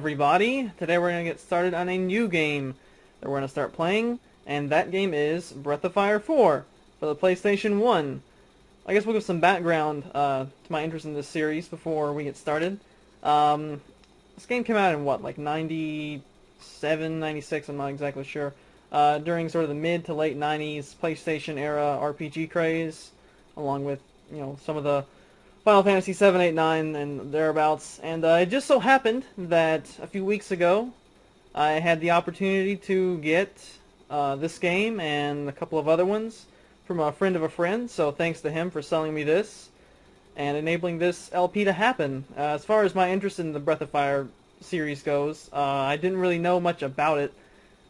everybody! Today we're going to get started on a new game that we're going to start playing, and that game is Breath of Fire 4 for the PlayStation 1. I guess we'll give some background to my interest in this series before we get started. This game came out in what, like 97, 96, I'm not exactly sure, during sort of the mid to late 90s PlayStation era RPG craze, along with, you know, some of the Final Fantasy 7, 8, 9, and thereabouts. And it just so happened that a few weeks ago I had the opportunity to get this game and a couple of other ones from a friend of a friend, so thanks to him for selling me this and enabling this LP to happen. As far as my interest in the Breath of Fire series goes, I didn't really know much about it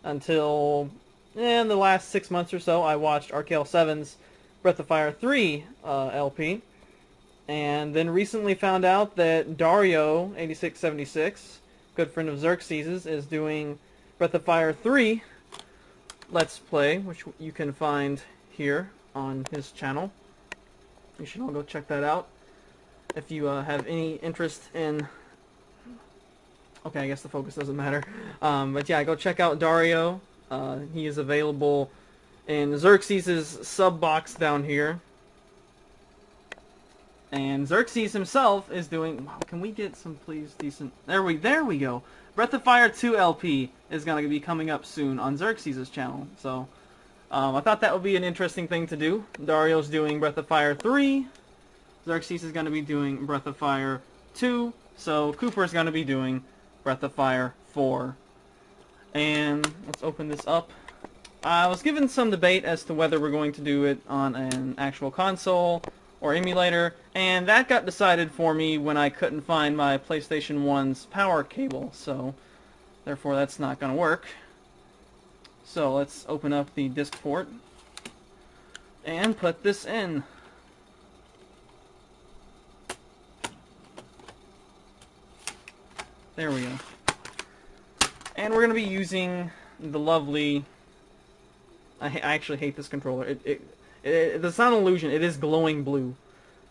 until in the last 6 months or so. I watched RKL7's Breath of Fire 3 LP, and then recently found out that Dario8676, good friend of Xerxes, is doing Breath of Fire 3 Let's Play, which you can find here on his channel. You should all go check that out if you have any interest in... Okay, I guess the focus doesn't matter. But yeah, go check out Dario. He is available in Xerxes' sub box down here. And Xerxes himself is doing... Wow, can we get some, please, decent... There we go. Breath of Fire 2 LP is going to be coming up soon on Xerxes' channel. So, I thought that would be an interesting thing to do. Dario's doing Breath of Fire 3. Xerxes is going to be doing Breath of Fire 2. So, Kooper is going to be doing Breath of Fire 4. And let's open this up. I was given some debate as to whether we're going to do it on an actual console or emulator, and that got decided for me when I couldn't find my PlayStation 1's power cable, so therefore that's not going to work. So let's open up the disc port and put this in. There we go. And we're going to be using the lovely... I actually hate this controller. It's not an illusion. It is glowing blue.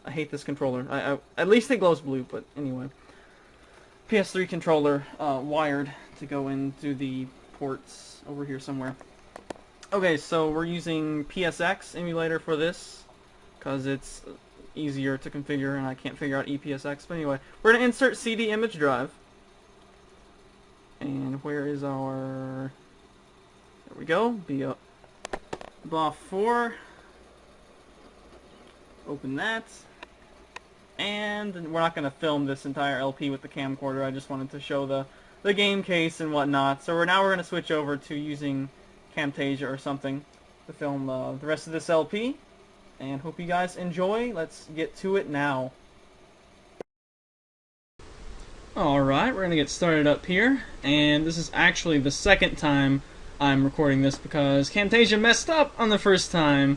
I hate this controller. At least it glows blue, but anyway. PS3 controller wired to go into the ports over here somewhere. Okay, so we're using PSX emulator for this because it's easier to configure and I can't figure out EPSX. But anyway, we're going to insert CD image drive. And where is our... There we go. BOF 4. Open that, and we're not going to film this entire LP with the camcorder. I just wanted to show the game case and whatnot. So now we're going to switch over to using Camtasia or something to film the rest of this LP, and hope you guys enjoy. Let's get to it now. Alright, we're going to get started up here, and this is actually the second time I'm recording this because Camtasia messed up on the first time.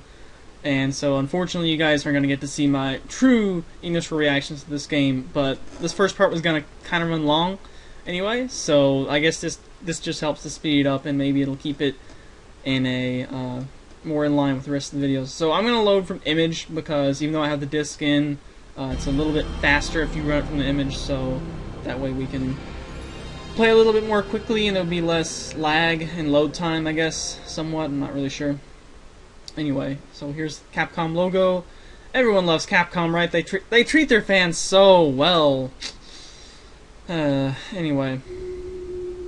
And so, unfortunately, you guys aren't going to get to see my true initial reactions to this game, but this first part was going to kind of run long anyway, so I guess this just helps to speed it up, and maybe it'll keep it in a more in line with the rest of the videos. So I'm going to load from image, because even though I have the disc in, it's a little bit faster if you run it from the image, so that way we can play a little bit more quickly, and there'll be less lag and load time, I guess, somewhat. I'm not really sure. Anyway, so here's Capcom logo. Everyone loves Capcom, right? They treat their fans so well. Anyway.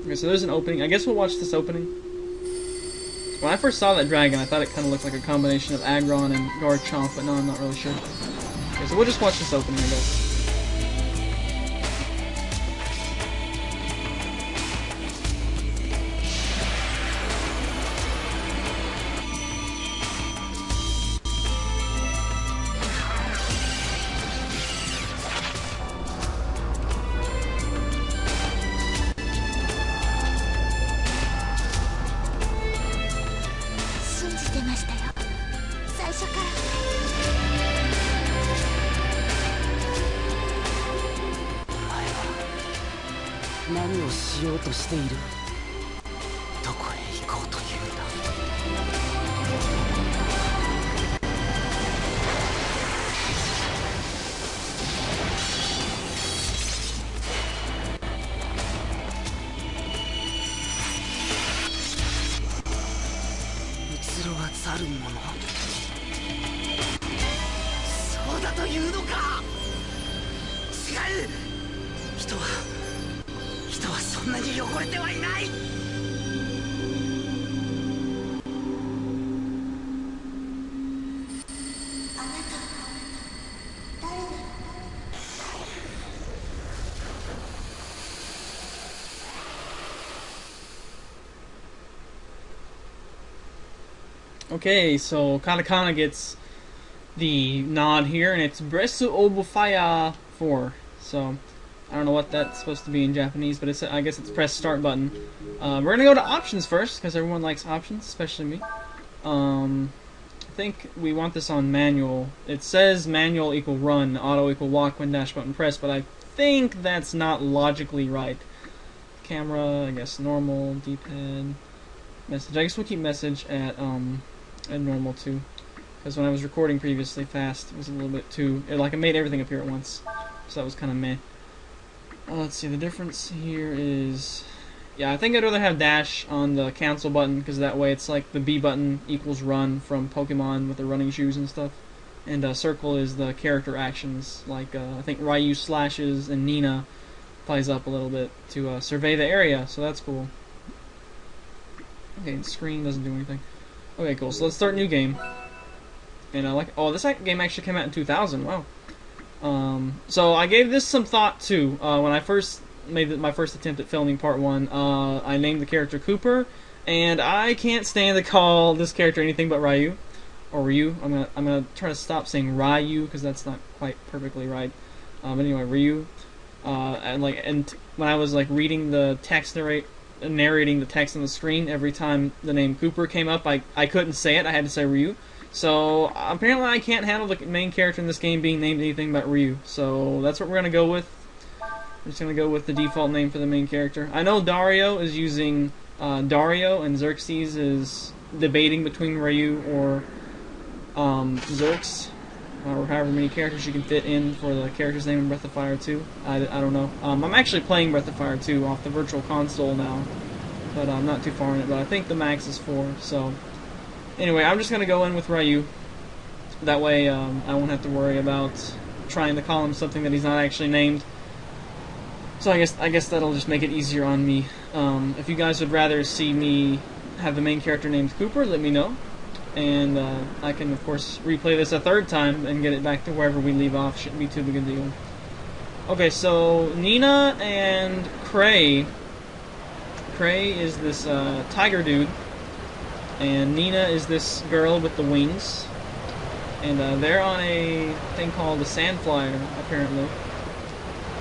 Okay, so there's an opening. I guess we'll watch this opening. When I first saw that dragon, I thought it kind of looked like a combination of Aggron and Garchomp, but no, I'm not really sure. Okay, so we'll just watch this opening, I guess. 末路は去るもの。そうだというのか。違う。人はそんなに汚れてはいない。Okay, so Katakana gets the nod here, and it's Bresu Obufaya 4. So, I don't know what that's supposed to be in Japanese, but I guess it's press start button. We're going to go to options first, because everyone likes options, especially me. I think we want this on manual. It says manual equal run, auto equal walk when dash button press, but I think that's not logically right. Camera, I guess normal, D-pad, message. I guess we'll keep message at normal too, because when I was recording previously fast, it was a little bit too, it made everything appear at once, so that was kind of meh. Let's see, the difference here is, yeah, I think I'd rather have dash on the cancel button, because that way it's like the B button equals run from Pokemon with the running shoes and stuff, and circle is the character actions, like I think Ryu slashes and Nina plays up a little bit to survey the area, so that's cool. Okay, the screen doesn't do anything. Okay, cool. So let's start a new game. And this game actually came out in 2000. Wow. So I gave this some thought too. When I first made my first attempt at filming part 1, I named the character Kooper, and I can't stand to call this character anything but Ryu or Ryu. I'm gonna try to stop saying Ryu because that's not quite perfectly right. But anyway, Ryu. And when I was reading the text narrating the text on the screen, every time the name Kooper came up, I couldn't say it. I had to say Ryu. So apparently I can't handle the main character in this game being named anything but Ryu. So that's what we're going to go with. We're just going to go with the default name for the main character. I know Dario is using Dario, and Xerxes is debating between Ryu or Xerx, or however many characters you can fit in for the character's name in Breath of Fire 2. I don't know. I'm actually playing Breath of Fire 2 off the virtual console now, but I'm not too far in it, but I think the max is 4, so anyway, I'm just going to go in with Ryu. That way I won't have to worry about trying to call him something that he's not actually named. So I guess that'll just make it easier on me. If you guys would rather see me have the main character named Kooper, let me know. And I can, of course, replay this a third time and get it back to wherever we leave off. Shouldn't be too big a deal. Okay, so Nina and Cray. Cray is this tiger dude, and Nina is this girl with the wings. And they're on a thing called a sand flyer, apparently,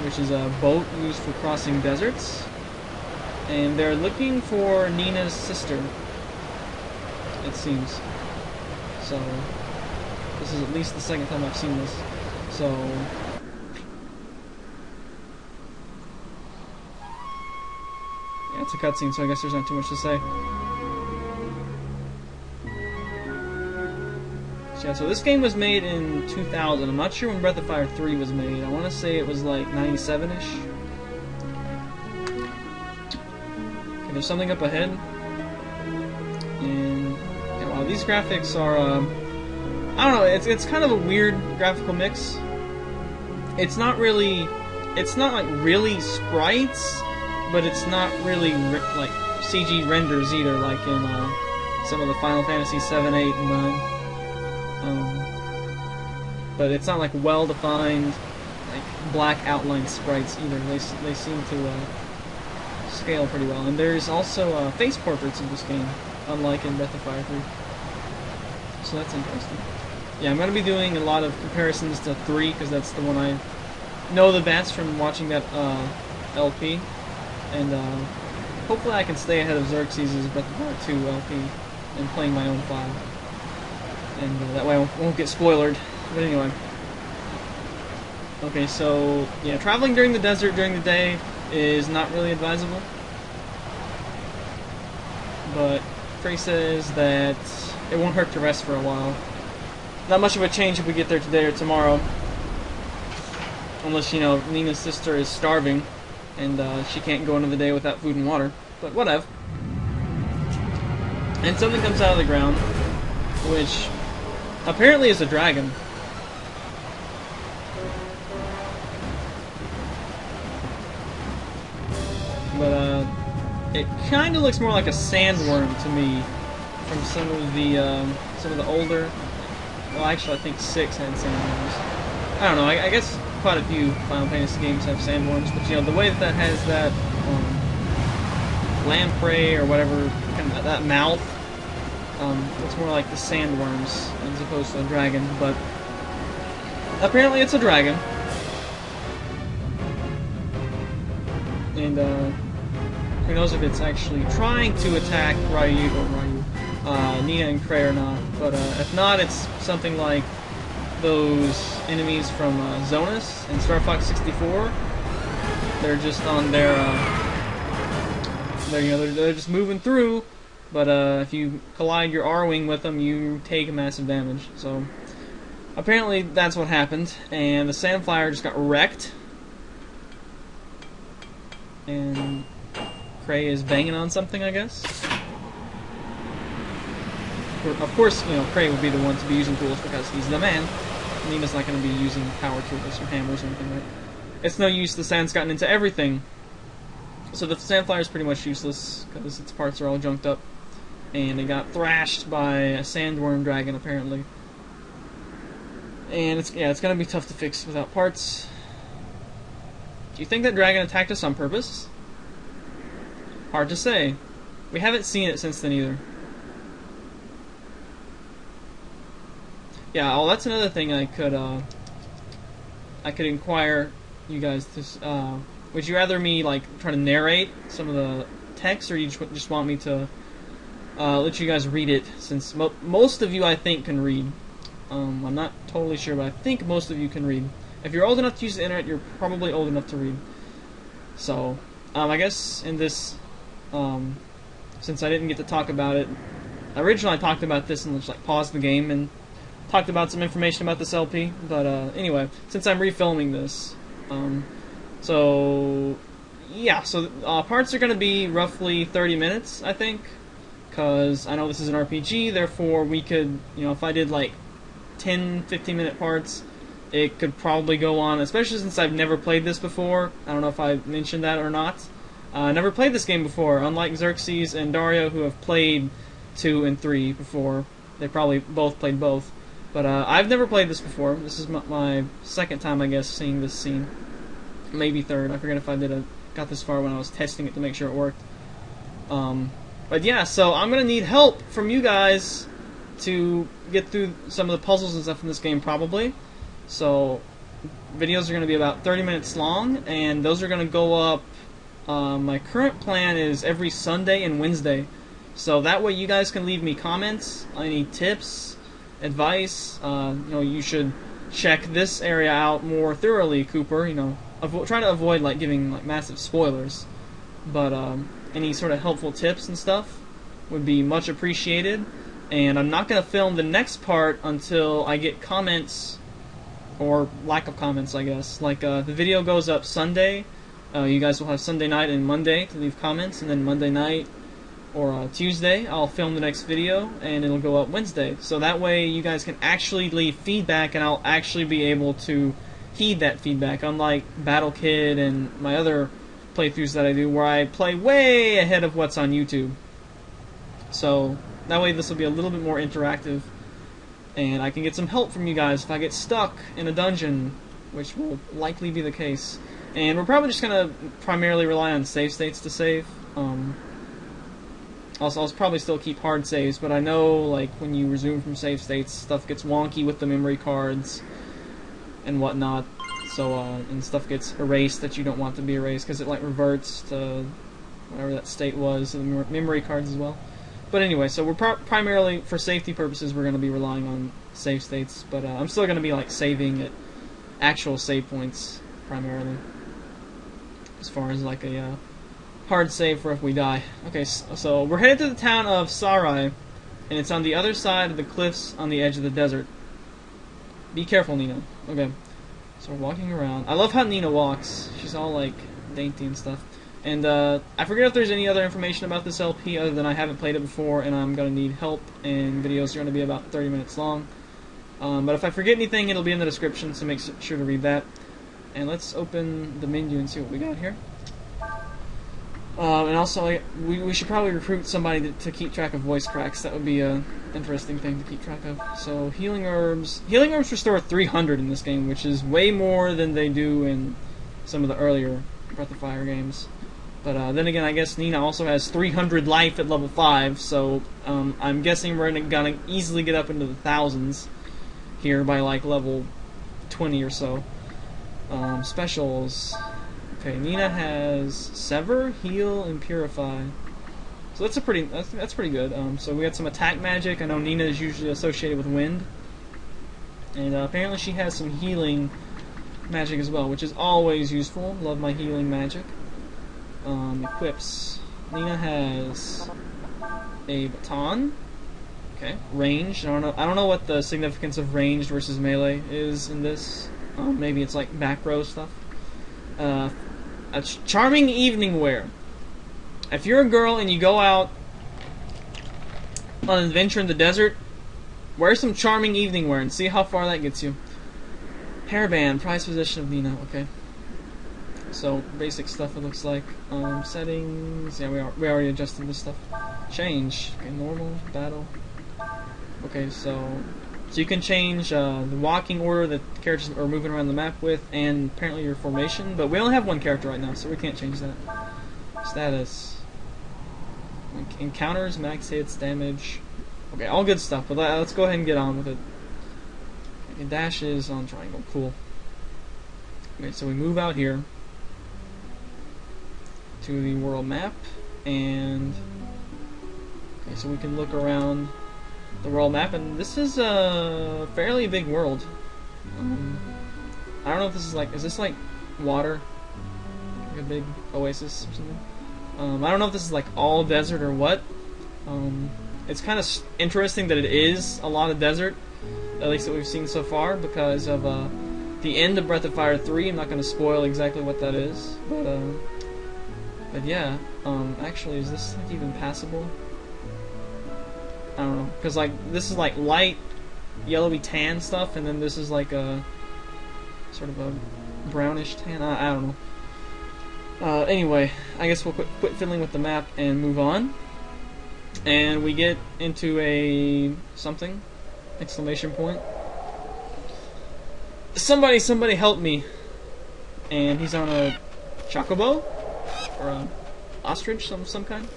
which is a boat used for crossing deserts. And they're looking for Nina's sister, it seems. So, this is at least the second time I've seen this. So, yeah, it's a cutscene, so I guess there's not too much to say. So, yeah, so this game was made in 2000. I'm not sure when Breath of Fire 3 was made. I want to say it was like 97-ish. Okay, there's something up ahead. And wow, these graphics are, I don't know, it's kind of a weird graphical mix. It's not really sprites, but it's not really like CG renders either, like in some of the Final Fantasy 7, 8, and 9. But it's not like well-defined, like black outline sprites either. They seem to scale pretty well. And there's also face portraits in this game, unlike in Breath of Fire 3. So that's interesting. Yeah, I'm going to be doing a lot of comparisons to 3, because that's the one I know the best from watching that LP. And hopefully I can stay ahead of Xerxes' Breath of Fire 2 LP and playing my own file. And that way I won't get spoiled. But anyway. Okay, so, yeah, traveling during the desert during the day is not really advisable. But Frey says that it won't hurt to rest for a while. Not much of a change if we get there today or tomorrow. Unless, you know, Nina's sister is starving and she can't go into the day without food and water. But whatever. And something comes out of the ground. which apparently is a dragon. But it kind of looks more like a sandworm to me from some of the older. Well, actually, I think 6 had sandworms. I don't know. I guess quite a few Final Fantasy games have sandworms, but you know the way that has that lamprey or whatever, kind of that mouth, looks more like the sandworms as opposed to a dragon. But apparently, it's a dragon, and who knows if it's actually trying to attack Nina and Cray or not. But if not, it's something like those enemies from Zonus and Star Fox 64. They're just on their, they're just moving through. But if you collide your R-Wing with them, you take massive damage. So apparently that's what happened, and the Sandflyer just got wrecked. And Cray is banging on something, I guess. Of course, you know, Cray would be the one to be using tools because he's the man. Nina's not going to be using power tools or hammers or anything, right? It's no use, the sand's gotten into everything. So the Sandflyer is pretty much useless because its parts are all junked up. And it got thrashed by a sandworm dragon, apparently. And it's going to be tough to fix without parts. Do you think that dragon attacked us on purpose? Hard to say. We haven't seen it since then either. Yeah, well, that's another thing I could inquire you guys to. Would you rather me like try to narrate some of the text, or you just want me to let you guys read it? Since most of you, I think, can read. I'm not totally sure, but I think most of you can read. If you're old enough to use the internet, you're probably old enough to read. So, I guess in this, since I didn't get to talk about it, originally I talked about this and just like paused the game and talked about some information about this LP. But anyway, since I'm refilming this, so yeah, so parts are going to be roughly 30 minutes, I think, because I know this is an RPG. Therefore, we could, you know, if I did like 10-15 minute parts, it could probably go on, especially since I've never played this before. I don't know if I mentioned that or not. I never played this game before, unlike Xerxes and Dario, who have played 2 and 3 before. They probably both played both. But I've never played this before. This is my second time, I guess, seeing this scene. Maybe third. I forget if I got this far when I was testing it to make sure it worked. But yeah, so I'm going to need help from you guys to get through some of the puzzles and stuff in this game, probably. So, videos are going to be about 30 minutes long, and those are going to go up. My current plan is every Sunday and Wednesday. So that way you guys can leave me comments, any tips, advice. You know, you should check this area out more thoroughly, Kooper. You know, try to avoid like giving like massive spoilers. But any sort of helpful tips and stuff would be much appreciated. And I'm not going to film the next part until I get comments, or lack of comments, I guess. Like, the video goes up Sunday. You guys will have Sunday night and Monday to leave comments, and then Monday night or Tuesday I'll film the next video, and it'll go up Wednesday. So that way you guys can actually leave feedback, and I'll actually be able to heed that feedback, unlike Battle Kid and my other playthroughs that I do, where I play way ahead of what's on YouTube. So that way this will be a little bit more interactive, and I can get some help from you guys if I get stuck in a dungeon, which will likely be the case. And we're probably just going to primarily rely on save states to save. Also, I'll probably still keep hard saves, but I know like when you resume from save states, stuff gets wonky with the memory cards and whatnot. So, and stuff gets erased that you don't want to be erased because it like reverts to whatever that state was, and the memory cards as well. But anyway, so we're primarily, for safety purposes, we're going to be relying on save states, but I'm still going to be like saving at actual save points primarily, as far as like a hard save for if we die. Okay, so we're headed to the town of Sarai, and it's on the other side of the cliffs on the edge of the desert. Be careful, Nina. Okay, so we're walking around. I love how Nina walks. She's all like dainty and stuff. And I forget if there's any other information about this LP other than I haven't played it before and I'm going to need help, and videos are going to be about 30 minutes long. But if I forget anything, it'll be in the description, so make sure to read that. And let's open the menu and see what we got here. And also, we should probably recruit somebody to keep track of voice cracks. That would be an interesting thing to keep track of. So, healing herbs. Healing herbs restore 300 in this game, which is way more than they do in some of the earlier Breath of Fire games. But then again, I guess Nina also has 300 life at level 5, so I'm guessing we're gonna easily get up into the thousands here by like level 20 or so. Specials. Okay, Nina has Sever, Heal, and Purify. So that's pretty good. So we got some attack magic. I know Nina is usually associated with wind, and apparently she has some healing magic as well, which is always useful. Love my healing magic. Equips. Nina has a baton. Okay, ranged. I don't know what the significance of ranged versus melee is in this. Maybe it's like back row stuff. A charming evening wear. If you're a girl and you go out on an adventure in the desert, wear some charming evening wear and see how far that gets you. Hairband, prized possession of Nina. Okay. So basic stuff. It looks like settings. Yeah, we already adjusted this stuff. Change. Okay, normal, battle. Okay, so you can change the walking order that characters are moving around the map with, and apparently your formation. But we only have one character right now, so we can't change that. Status. Encounters, max hits, damage. Okay, all good stuff. But let's go ahead and get on with it. Okay, dashes on triangle. Cool. Okay, so we move out here to the world map, and okay, so we can look around the world map, and this is a fairly big world. I don't know if this is like, is this like water? Like a big oasis or something? I don't know if this is like all desert or what. It's kind of interesting that it is a lot of desert, at least that we've seen so far, because of the end of Breath of Fire 3. I'm not going to spoil exactly what that is, but yeah, actually, is this like even passable? I don't know, because like this is like light yellowy tan stuff, and then this is like a sort of a brownish tan. I don't know. Anyway, I guess we'll quit fiddling with the map and move on. And we get into a something, exclamation point. Somebody help me! And he's on a chocobo or a ostrich, some kind.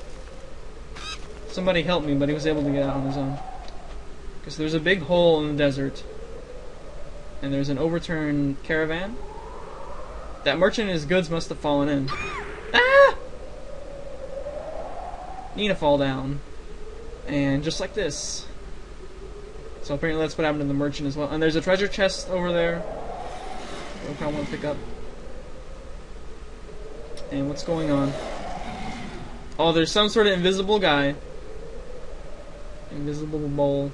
Somebody help me, but he was able to get out on his own. Because there's a big hole in the desert, and there's an overturned caravan. That merchant and his goods must have fallen in. Ah! Nina fall down. And just like this. So apparently that's what happened to the merchant as well. And there's a treasure chest over there that we probably want to pick up. And what's going on? Oh, there's some sort of invisible guy. Invisible bowl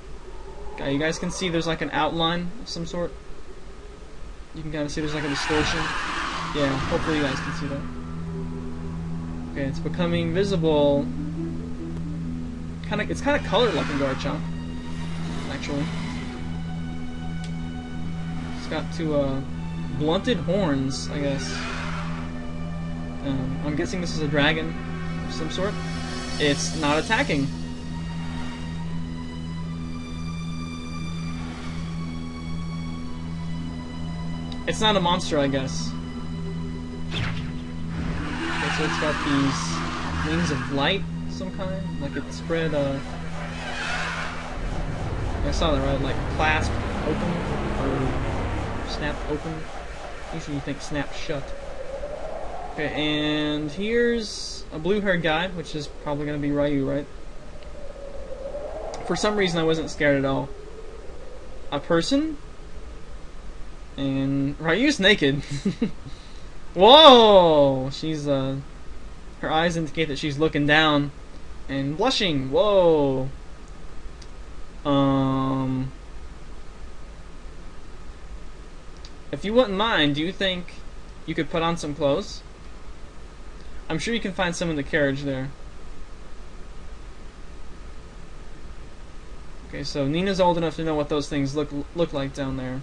guy. You guys can see there's like an outline of some sort. You can kind of see there's like a distortion. Yeah, hopefully you guys can see that. Okay, it's becoming visible. It's kind of colored like a Garchomp, actually. It's got two blunted horns, I guess. I'm guessing this is a dragon of some sort. It's not attacking. It's not a monster, I guess. Okay, so it's got these wings of light of some kind. Like it spread, I saw that right, like clasp open, or snap open. Usually you think snap shut. Okay, and here's a blue-haired guy, which is probably going to be Ryu, right? For some reason I wasn't scared at all. A person? And Ryu's naked. Whoa! She's, her eyes indicate that she's looking down and blushing. Whoa! If you wouldn't mind, do you think you could put on some clothes? I'm sure you can find some in the carriage there. Okay, so Nina's old enough to know what those things look like down there.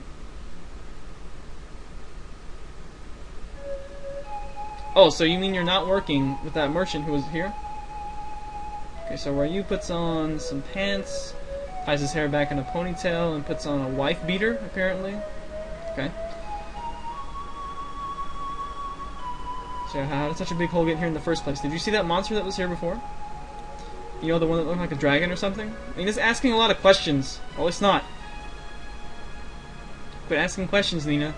Oh, so you mean you're not working with that merchant who was here? Okay, so Ryu puts on some pants, ties his hair back in a ponytail, and puts on a wife beater, apparently. Okay. So how did such a big hole get here in the first place? Did you see that monster that was here before? You know, the one that looked like a dragon or something? I mean, it's asking a lot of questions. Oh, it's not. Quit asking questions, Nina.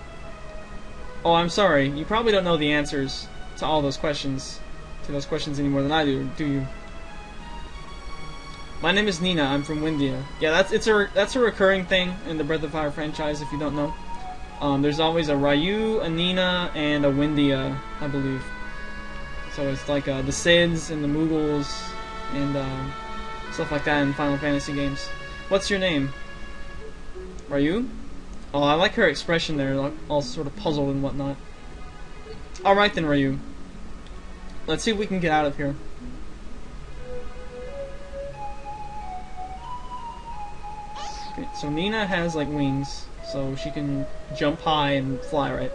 Oh, I'm sorry. You probably don't know the answers to all those questions. To those questions any more than I do you? My name is Nina. I'm from Windia. Yeah, that's a recurring thing in the Breath of Fire franchise, if you don't know. There's always a Ryu, a Nina, and a Windia, I believe. So it's like the Sids and the Moogles and stuff like that in Final Fantasy games. What's your name? Ryu? Oh, I like her expression there, like all sort of puzzled and whatnot. Alright then, Ryu. Let's see if we can get out of here. Okay, so Nina has like wings, so she can jump high and fly, right?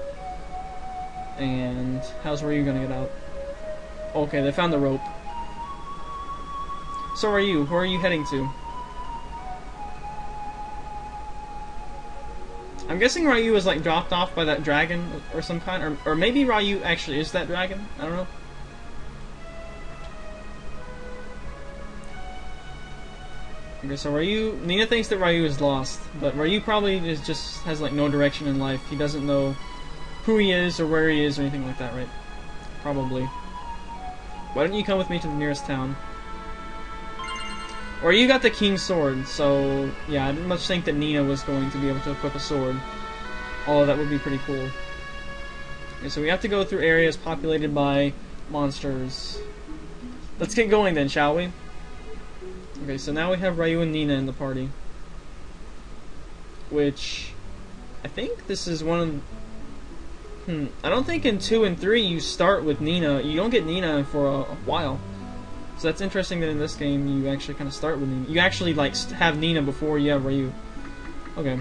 And how's Ryu gonna get out? Okay, they found the rope. So Ryu, who are you heading to? I'm guessing Ryu was like dropped off by that dragon or some kind, or maybe Ryu actually is that dragon. I don't know. Okay, so Nina thinks that Ryu is lost, but Ryu probably just has like no direction in life. He doesn't know who he is or where he is or anything like that, right? Probably. Why don't you come with me to the nearest town? Or you got the King's Sword, so yeah, I didn't much think that Nina was going to be able to equip a sword. Although that would be pretty cool. Okay, so we have to go through areas populated by monsters. Let's get going then, shall we? Okay, so now we have Ryu and Nina in the party. Which, I think this is one of... I don't think in 2 and 3 you start with Nina. You don't get Nina for a while. So that's interesting that in this game you actually kind of start with Nina. You actually like have Nina before you have Ryu. Okay.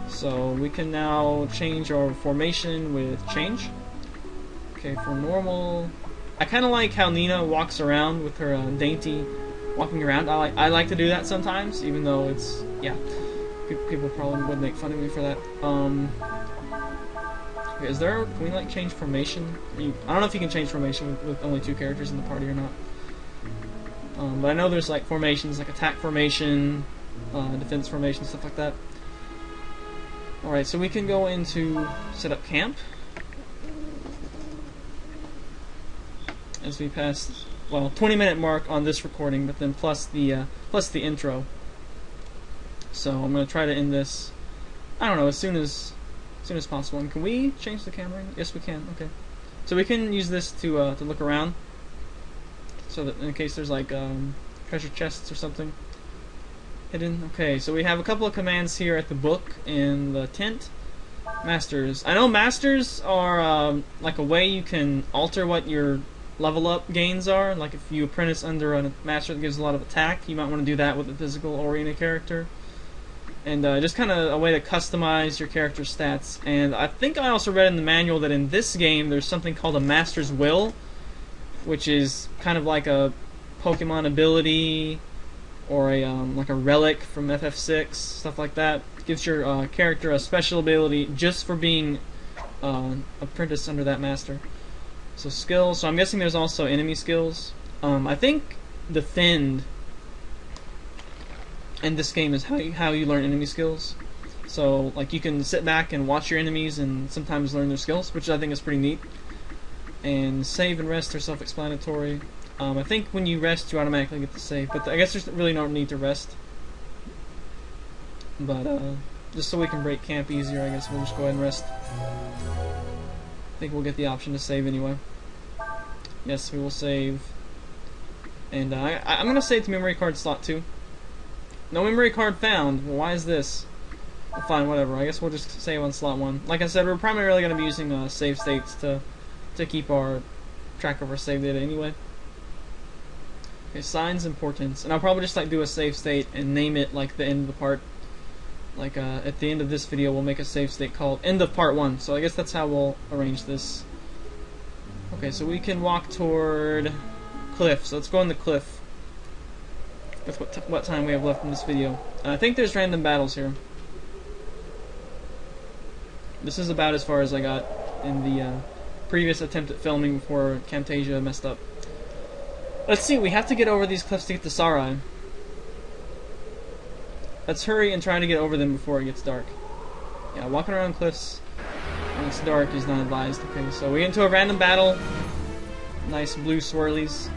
So we can now change our formation with change. Okay, for normal... I kind of like how Nina walks around with her dainty walking around. I like to do that sometimes, even though it's... yeah. People probably would make fun of me for that. Okay, is there... can we like change formation? I don't know if you can change formation with only 2 characters in the party or not. But I know there's like formations, like attack formation, defense formation, stuff like that. Alright, so we can go into set up camp. As we pass, well, 20-minute mark on this recording, but then plus the intro. So I'm gonna try to end this, I don't know, as soon as possible. And can we change the camera? Yes, we can. Okay. So we can use this to look around. So that in case there's like treasure chests or something hidden. Okay, so we have a couple of commands here at the book in the tent. Masters. I know masters are like a way you can alter what your level up gains are. Like if you apprentice under a master that gives a lot of attack, you might want to do that with a physical oriented character. And just kind of a way to customize your character's stats. And I think I also read in the manual that in this game there's something called a Master's Will, which is kind of like a Pokemon ability or a like a relic from FF6, stuff like that. It gives your character a special ability just for being apprenticed under that master. So skills. So I'm guessing there's also enemy skills. I think defend in this game is how you learn enemy skills. So like you can sit back and watch your enemies and sometimes learn their skills, which I think is pretty neat. And save and rest are self-explanatory. I think when you rest, you automatically get to save, but I guess there's really no need to rest. But just so we can break camp easier, I guess we'll just go ahead and rest. I think we'll get the option to save anyway. Yes, we will save. And I'm gonna save to memory card slot 2. No memory card found. Well, why is this? Well, fine, whatever. I guess we'll just save on slot 1. Like I said, we're primarily gonna be using save states to keep our track of our save data anyway. Okay, signs importance, and I'll probably just like do a save state and name it like the end of the part. Like at the end of this video, we'll make a save state called end of part 1. So I guess that's how we'll arrange this. Okay, so we can walk toward cliff. So let's go on the cliff. That's what time we have left in this video. And I think there's random battles here. This is about as far as I got in the previous attempt at filming before Camtasia messed up. Let's see, we have to get over these cliffs to get to Sarai. Let's hurry and try to get over them before it gets dark. Yeah, walking around cliffs when it's dark is not advised. Okay, so we get into a random battle. Nice blue swirlies.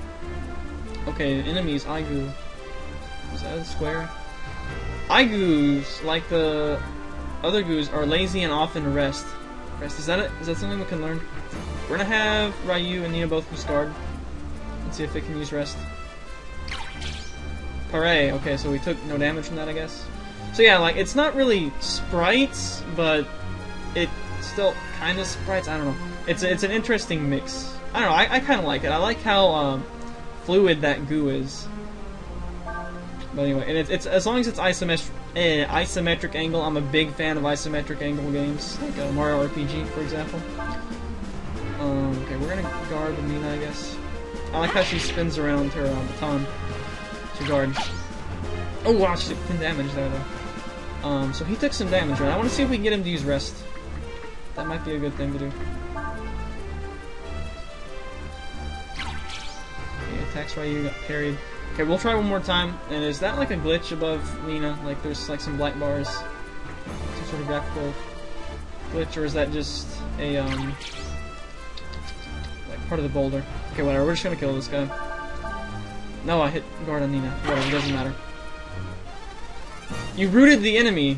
Okay, enemies, Aigu. Is that a square? Aigus, like the other goos, are lazy and often rest. Is that it? Is that something we can learn? We're gonna have Ryu and Nina both use guard. Let's see if they can use rest. Hooray! Okay, so we took no damage from that, I guess. So yeah, like, it's not really sprites, but it still kind of sprites. I don't know. It's an interesting mix. I don't know. I kind of like it. I like how fluid that goo is. But anyway, and it's as long as it's isometric angle. I'm a big fan of isometric angle games, like Mario RPG, for example. Okay, we're gonna guard with Nina, I guess. I like how she spins around her baton to guard. Oh wow, she took 10 damage there though. So he took some damage, right? I want to see if we can get him to use rest. That might be a good thing to do. Okay, attacks Ryu got parried. Okay, we'll try one more time. And is that like a glitch above Nina? Like there's like some black bars, some sort of graphical glitch, or is that just a like part of the boulder? Okay, whatever. We're just gonna kill this guy. No, I hit guard on Nina. Whatever, it doesn't matter. You rooted the enemy.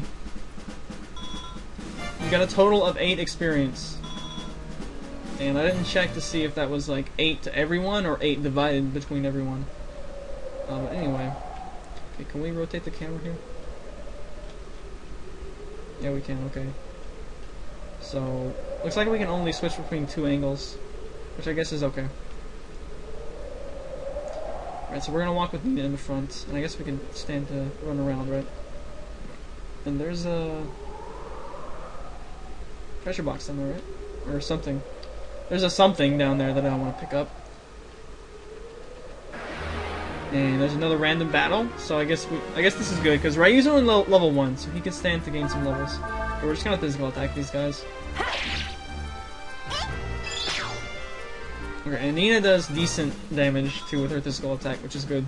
You got a total of 8 experience. And I didn't check to see if that was like 8 to everyone or 8 divided between everyone. But anyway. Okay, can we rotate the camera here? Yeah, we can, okay. So, looks like we can only switch between 2 angles, which I guess is okay. Alright, so we're gonna walk with Nina in the front, and I guess we can stand to run around, right? And there's a treasure box down there, right? Or something. There's a something down there that I want to pick up. And there's another random battle, so I guess this is good, because Ryu's only level 1, so he can stand to gain some levels. But we're just gonna physical attack these guys. Okay, and Nina does decent damage too with her physical attack, which is good.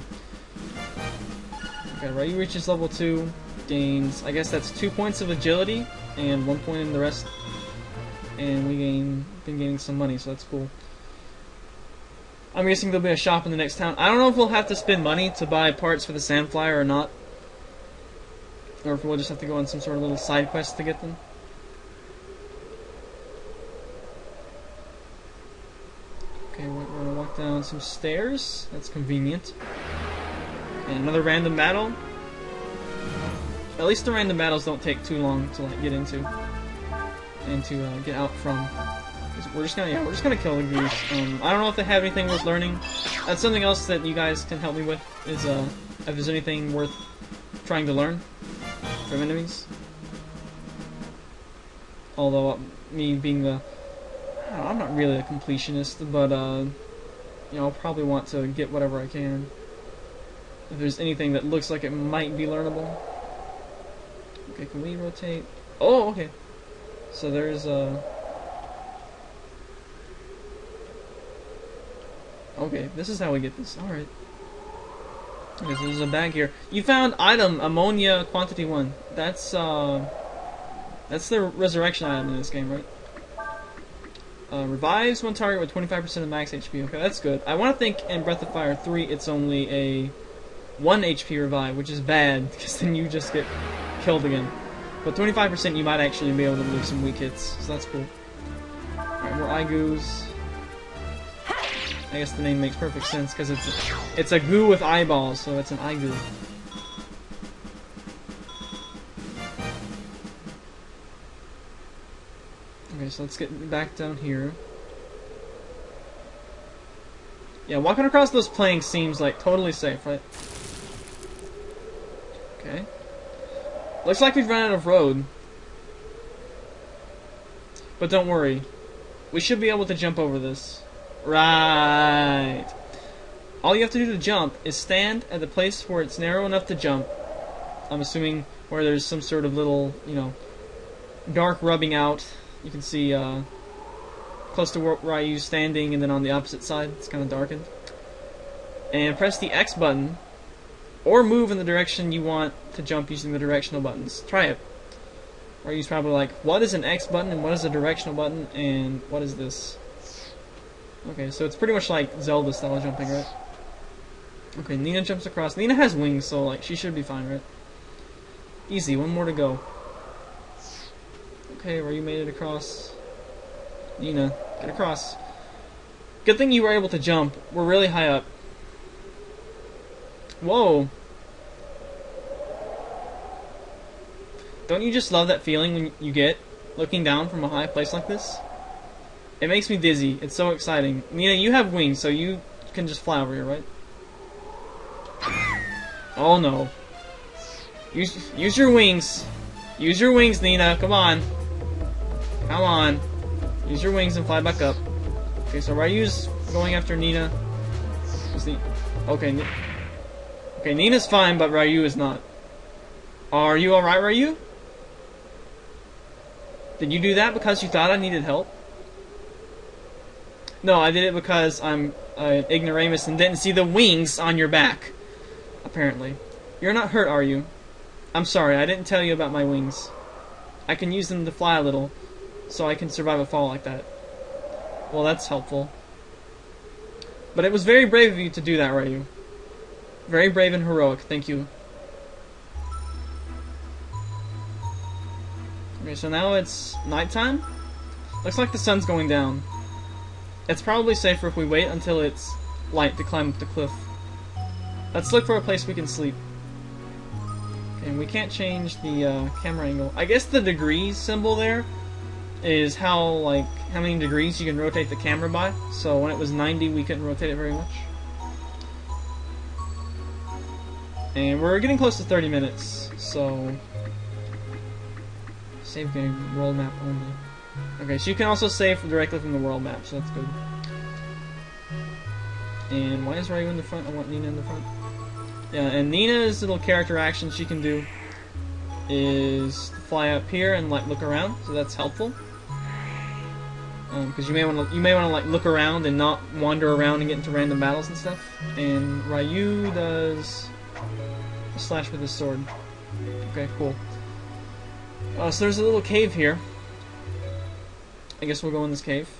Okay, Ryu reaches level 2, gains, I guess that's 2 points of agility, and 1 point in the rest. And been gaining some money, so that's cool. I'm guessing there'll be a shop in the next town. I don't know if we'll have to spend money to buy parts for the Sandflyer or not. Or if we'll just have to go on some sort of little side quest to get them. Okay, we're gonna walk down some stairs. That's convenient. And another random battle. At least the random battles don't take too long to like get into and to get out from. We're just gonna kill the goose. I don't know if they have anything worth learning. That's something else that you guys can help me with. Is if there's anything worth trying to learn from enemies. Although me being the, I'm not really a completionist, but you know, I'll probably want to get whatever I can. If there's anything that looks like it might be learnable. Okay, can we rotate? Oh, okay. So there's okay, this is how we get this. Alright. Okay, so there's a bag here. You found item, ammonia quantity 1. That's the resurrection item in this game, right? Revives one target with 25% of max HP. Okay, that's good. I want to think in Breath of Fire 3 it's only a 1 HP revive, which is bad, because then you just get killed again. But 25% you might actually be able to leave some weak hits, so that's cool. Alright, more Aigus. I guess the name makes perfect sense, because it's a goo with eyeballs, so it's an Aigu. Okay, so let's get back down here. Yeah, walking across those planks seems like totally safe, right? Okay. Looks like we've run out of road. But don't worry. We should be able to jump over this. Right. All you have to do to jump is stand at the place where it's narrow enough to jump. I'm assuming where there's some sort of little, you know, dark rubbing out. You can see close to where Ryu's standing, and then on the opposite side it's kind of darkened. And press the X button, or move in the direction you want to jump using the directional buttons. Try it. Ryu's probably like, what is an X button and what is a directional button and what is this? Okay, so it's pretty much like Zelda style jumping, right? Okay, Nina jumps across. Nina has wings, so like she should be fine, right? Easy, one more to go. Okay, Ryu made it across. Nina, get across. Good thing you were able to jump. We're really high up. Whoa. Don't you just love that feeling when you get looking down from a high place like this? It makes me dizzy. It's so exciting. Nina, you have wings, so you can just fly over here, right? Oh no. Use your wings. Use your wings, Nina. Come on. Come on. Use your wings and fly back up. Okay, so Ryu's going after Nina. Okay, okay, Nina's fine, but Ryu is not. Are you alright, Ryu? Did you do that because you thought I needed help? No, I did it because I'm an ignoramus and didn't see the wings on your back. Apparently. You're not hurt, are you? I'm sorry, I didn't tell you about my wings. I can use them to fly a little, so I can survive a fall like that. Well, that's helpful. But it was very brave of you to do that, Ryu. Very brave and heroic, thank you. Okay, so now it's nighttime. Looks like the sun's going down. It's probably safer if we wait until it's light to climb up the cliff. Let's look for a place we can sleep. Okay, and we can't change the camera angle. I guess the degrees symbol there is how many degrees you can rotate the camera by. So when it was 90, we couldn't rotate it very much. And we're getting close to 30 minutes, so save game, world map only. Okay, so you can also save directly from the world map, so that's good. And why is Ryu in the front? I want Nina in the front. Yeah, and Nina's little character action she can do is to fly up here and like look around, so that's helpful. Because you may want to like look around and not wander around and get into random battles and stuff. And Ryu does a slash with his sword. Okay, cool. So there's a little cave here. I guess we'll go in this cave.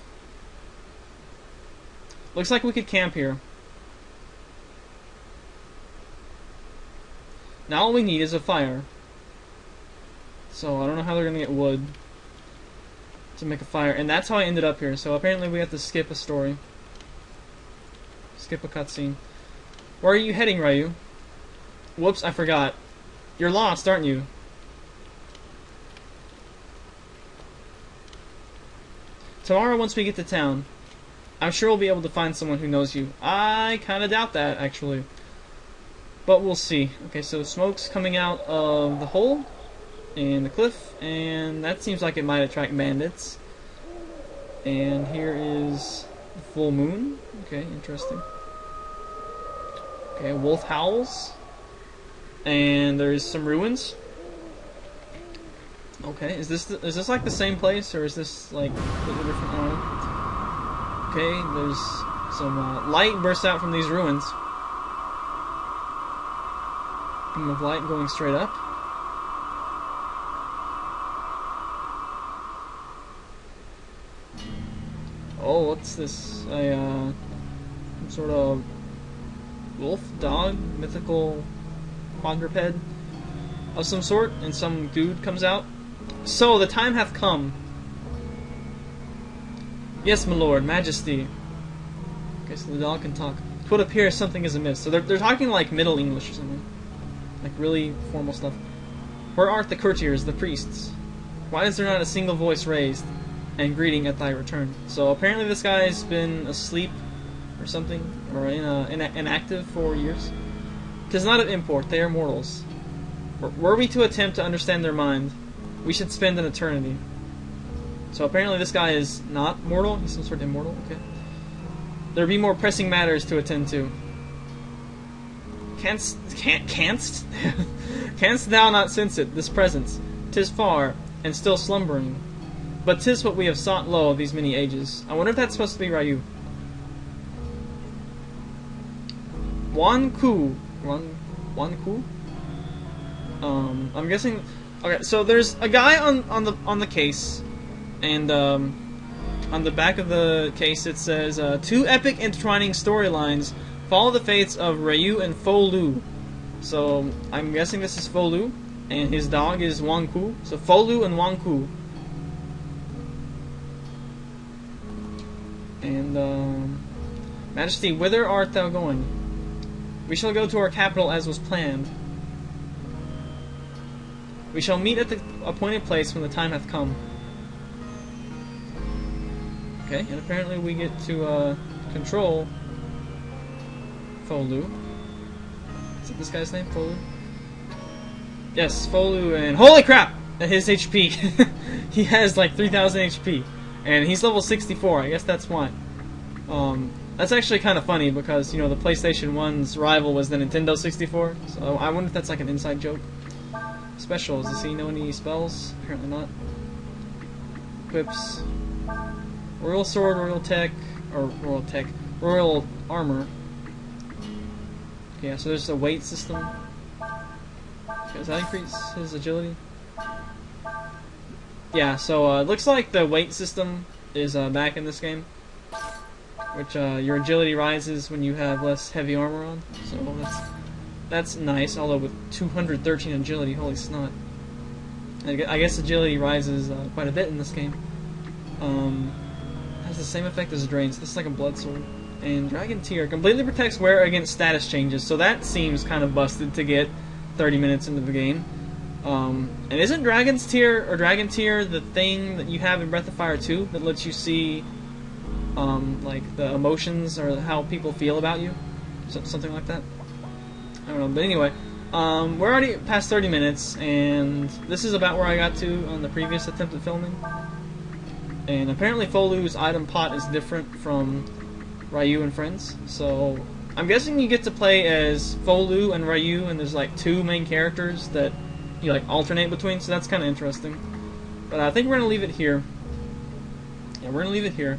Looks like we could camp here. Now all we need is a fire. So I don't know how they're gonna get wood to make a fire, and that's how I ended up here. So apparently we have to skip a story. Skip a cutscene. Where are you heading, Ryu? Whoops, I forgot. You're lost, aren't you? Tomorrow, once we get to town, I'm sure we'll be able to find someone who knows you. I kinda doubt that, actually. But we'll see. Okay, so smoke's coming out of the hole in the cliff, and that seems like it might attract bandits. And here is the full moon. Okay, interesting. Okay, wolf howls. And there's some ruins. Okay, is this like the same place, or is this like a little different? I don't know. Okay, there's some light bursts out from these ruins. Beam of light going straight up. Oh, what's this? Some sort of wolf, dog, mythical quadruped of some sort, and some dude comes out. So, the time hath come. Yes, my lord, majesty. Okay, so the dog can talk. 'Twould appear something is amiss. So they're talking like Middle English or something. Like really formal stuff. Where art the courtiers, the priests? Why is there not a single voice raised and greeting at thy return? So apparently this guy's been asleep or something, or inactive for years. 'Tis not of import, they are mortals. Were we to attempt to understand their mind, we should spend an eternity. So apparently this guy is not mortal, he's some sort of immortal, okay. There be more pressing matters to attend to. Canst thou not sense it, this presence? 'Tis far, and still slumbering. But 'tis what we have sought low these many ages. I wonder if that's supposed to be Ryu. Wan Ku. I'm guessing. Okay, so there's a guy on the case, and on the back of the case it says, "Two epic intertwining storylines follow the fates of Ryu and Fou-Lu." So I'm guessing this is Fou-Lu, and his dog is Wan Ku. So Fou-Lu and Wan Ku. And Majesty, whither art thou going? We shall go to our capital as was planned. We shall meet at the appointed place when the time hath come. Okay, and apparently we get to control Fou-Lu. Is it this guy's name, Fou-Lu? Yes, Fou-Lu, and holy crap! His HP. He has like 3,000 HP, and he's level 64. I guess that's why. That's actually kind of funny because, you know, the PlayStation 1's rival was the Nintendo 64. So I wonder if that's like an inside joke. Specials. Does he know any spells? Apparently not. Equips. Royal Sword, Royal Tech, or Royal Armor. Yeah, so there's a weight system. Okay, does that increase his agility? Yeah, so it looks like the weight system is back in this game. Which your agility rises when you have less heavy armor on. So that's nice, although with 213 agility, holy snot. I guess agility rises quite a bit in this game. Has the same effect as Drains. This is like a blood sword. And Dragon Tear completely protects wearer against status changes, so that seems kind of busted to get 30 minutes into the game. And isn't Dragon Tear the thing that you have in Breath of Fire 2 that lets you see like the emotions or how people feel about you? Something like that? I don't know, but anyway, we're already past 30 minutes, and this is about where I got to on the previous attempt at filming. And apparently Fou-Lu's item pot is different from Ryu and Friends, so I'm guessing you get to play as Fou-Lu and Ryu, and there's like two main characters that you like alternate between, so that's kind of interesting. But I think we're going to leave it here. Yeah, we're going to leave it here.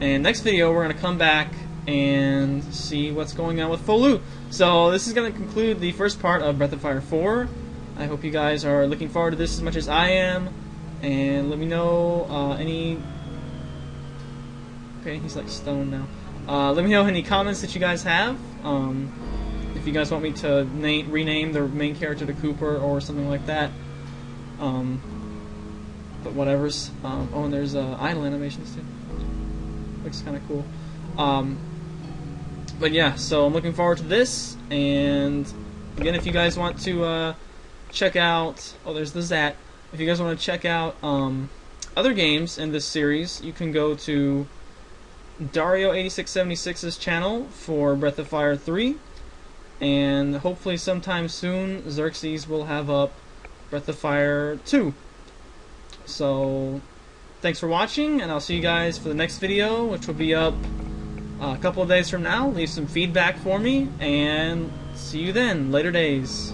And next video we're going to come back and see what's going on with Fou-Lu. So this is going to conclude the first part of Breath of Fire 4. I hope you guys are looking forward to this as much as I am. And let me know any... Okay, he's like stone now. Let me know any comments that you guys have. If you guys want me to rename the main character to Kooper or something like that. But whatever's. Oh, and there's idle animations too. Looks kind of cool. But yeah, so I'm looking forward to this. And again, if you guys want to check out... Oh, there's the Zat. If you guys want to check out other games in this series, you can go to Dario8676's channel for Breath of Fire 3. And hopefully sometime soon, Xerxes will have up Breath of Fire 2. So, thanks for watching, and I'll see you guys for the next video, which will be up a couple of days from now. Leave some feedback for me, and see you then. Later days.